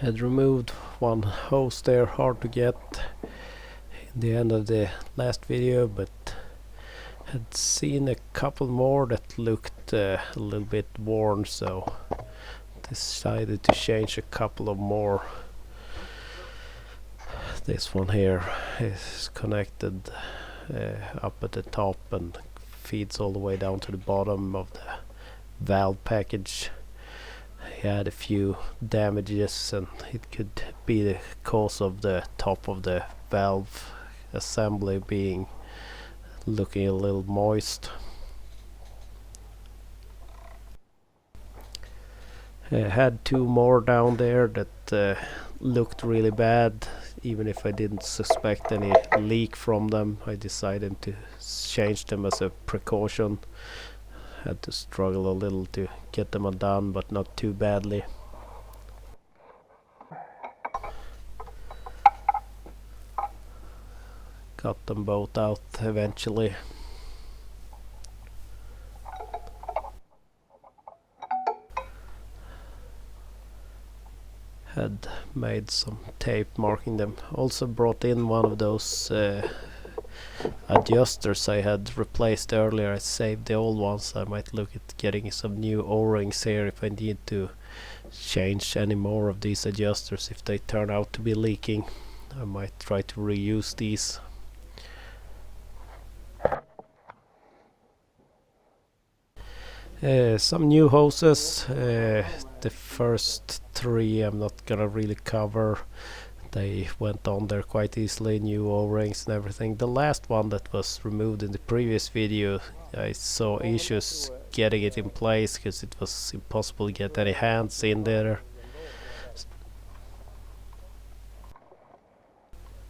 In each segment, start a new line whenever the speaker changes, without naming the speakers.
Had removed one hose there, hard to get in the end of the last video, but had seen a couple more that looked a little bit worn, so decided to change a couple of more. This one here is connected up at the top and feeds all the way down to the bottom of the valve package. He had a few damages and it could be the cause of the top of the valve assembly being looking a little moist. I had two more down there that looked really bad. Even if I didn't suspect any leak from them, I decided to change them as a precaution. Had to struggle a little to get them undone, but not too badly. Got them both out eventually. Had made some tape marking them. Also brought in one of those adjusters I had replaced earlier. I saved the old ones. I might look at getting some new O-rings here if I need to change any more of these adjusters. If they turn out to be leaking, I might try to reuse these. Some new hoses. The first three I'm not gonna really cover. They went on there quite easily, new O-rings and everything. The last one that was removed in the previous video, I saw issues getting it in place because it was impossible to get any hands in there.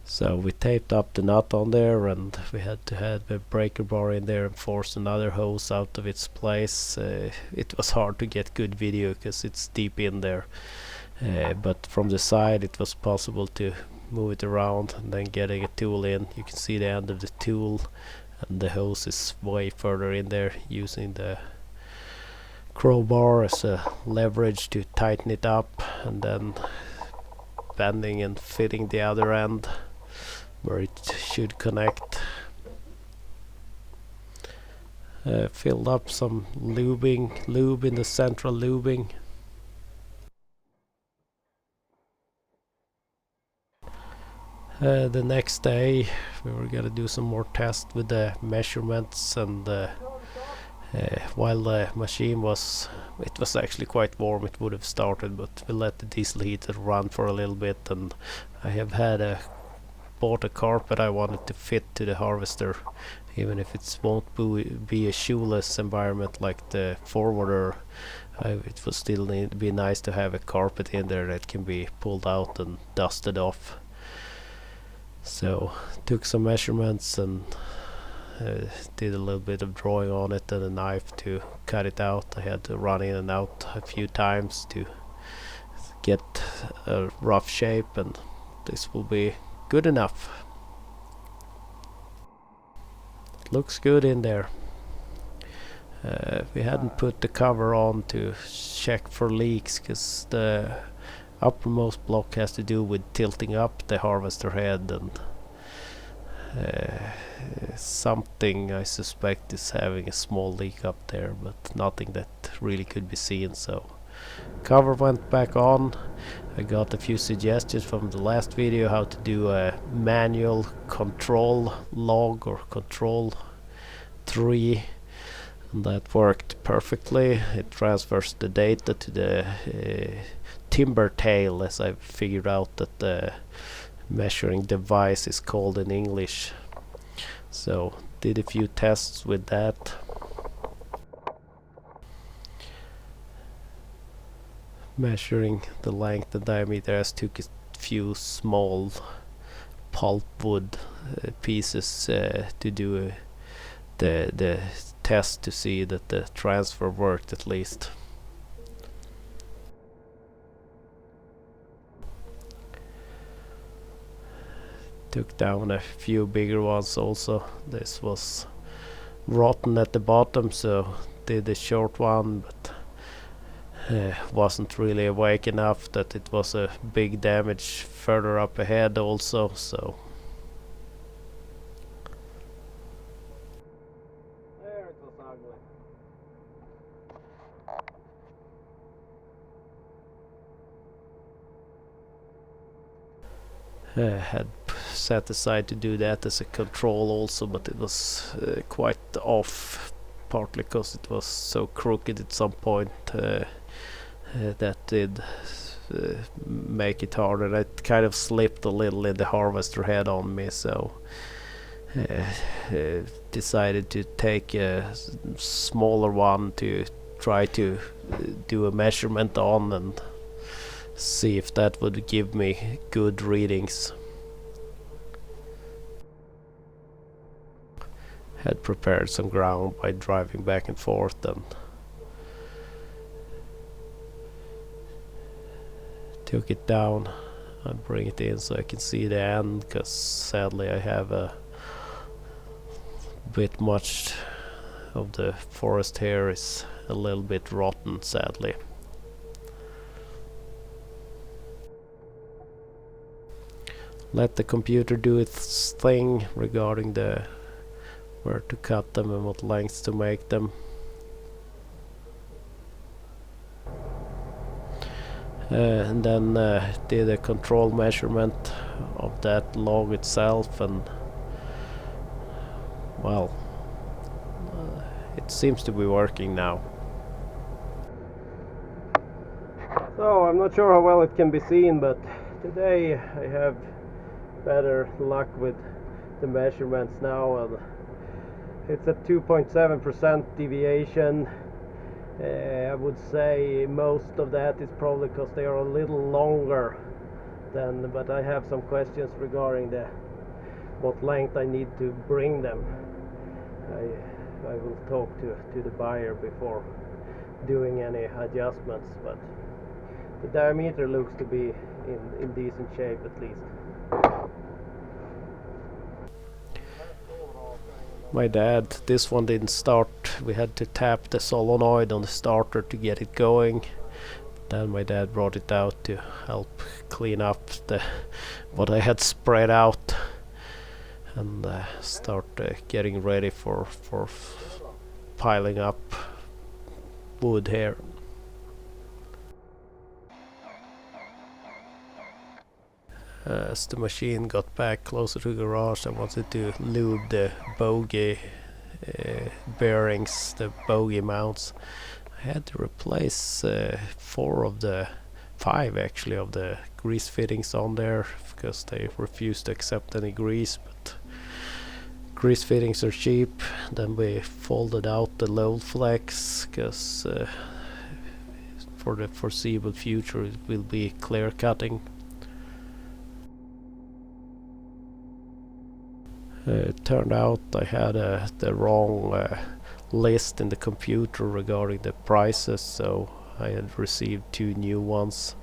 So we taped up the nut on there, and we had to have a breaker bar in there and force another hose out of its place. It was hard to get good video because it's deep in there. But from the side it was possible to move it around and then getting a tool in. You can see the end of the tool and the hose is way further in there, using the crowbar as a leverage to tighten it up, and then bending and fitting the other end where it should connect. Filled up some lube in the central lubing. The next day we were gonna do some more tests with the measurements, and while the machine was actually quite warm, it would have started, but we let the diesel heater run for a little bit, and I have bought a carpet I wanted to fit to the harvester, even if it won't be a shoeless environment like the forwarder. It would still be nice to have a carpet in there that can be pulled out and dusted off. So took some measurements and did a little bit of drawing on it and a knife to cut it out. I had to run in and out a few times to get a rough shape, and this will be good enough. It looks good in there. We hadn't put the cover on to check for leaks because the uppermost block has to do with tilting up the harvester head, and something I suspect is having a small leak up there, but nothing that really could be seen. So cover went back on. I got a few suggestions from the last video how to do a manual control log or control tree, and that worked perfectly. It transfers the data to the timber tail, as I figured out that the measuring device is called in English. So did a few tests with that. Measuring the length and diameter. I took a few small pulpwood pieces to do the test to see that the transfer worked at least. Took down a few bigger ones also. This was rotten at the bottom, so did a short one, but wasn't really awake enough that it was a big damage further up ahead also, so there it was ugly. Had set aside to do that as a control also, but it was quite off, partly because it was so crooked at some point. That did make it harder. It kind of slipped a little in the harvester head on me, so decided to take a smaller one to try to do a measurement on and see if that would give me good readings. Had prepared some ground by driving back and forth and took it down and bring it in so I can see the end, because sadly I have a bit much of the forest here is a little bit rotten, sadly. Let the computer do its thing regarding the where to cut them and what lengths to make them. And then did a control measurement of that log itself, and well, it seems to be working now. So I'm not sure how well it can be seen, but today I have better luck with the measurements now, and it's a 2.7% deviation. I would say most of that is probably because they are a little longer than, but I have some questions regarding what length I need to bring them. I will talk to the buyer before doing any adjustments, but the diameter looks to be in decent shape at least. My dad, this one didn't start. We had to tap the solenoid on the starter to get it going. Then my dad brought it out to help clean up what I had spread out and start getting ready for piling up wood here. As the machine got back closer to the garage, I wanted to lube the bogie bearings, the bogie mounts. I had to replace 4 of the 5 actually of the grease fittings on there because they refused to accept any grease, but grease fittings are cheap. Then we folded out the load flex because for the foreseeable future it will be clear cutting. It turned out I had the wrong list in the computer regarding the prices, so I had received 2 new ones.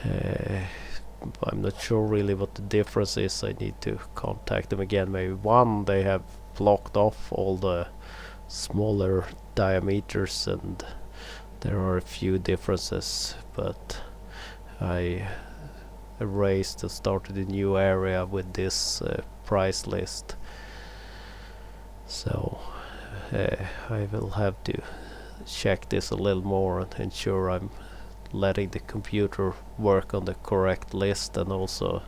I'm not sure really what the difference is. I need to contact them again. Maybe one, they have blocked off all the smaller diameters and there are a few differences, but I erased and started a new area with this price list, so I will have to check this a little more and ensure I'm letting the computer work on the correct list, and also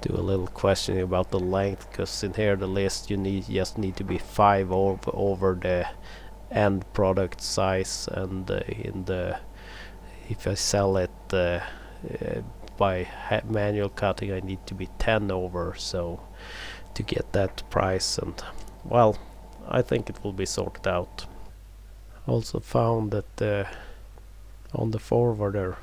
do a little questioning about the length, because in here the list you just need to be 5 over the end product size, and if I sell it by manual cutting I need to be 10 over, so to get that price, and well, I think it will be sorted out. Also found that on the forwarder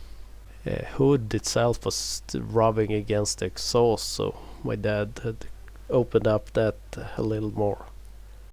hood itself was rubbing against the exhaust, so my dad had opened up that a little more.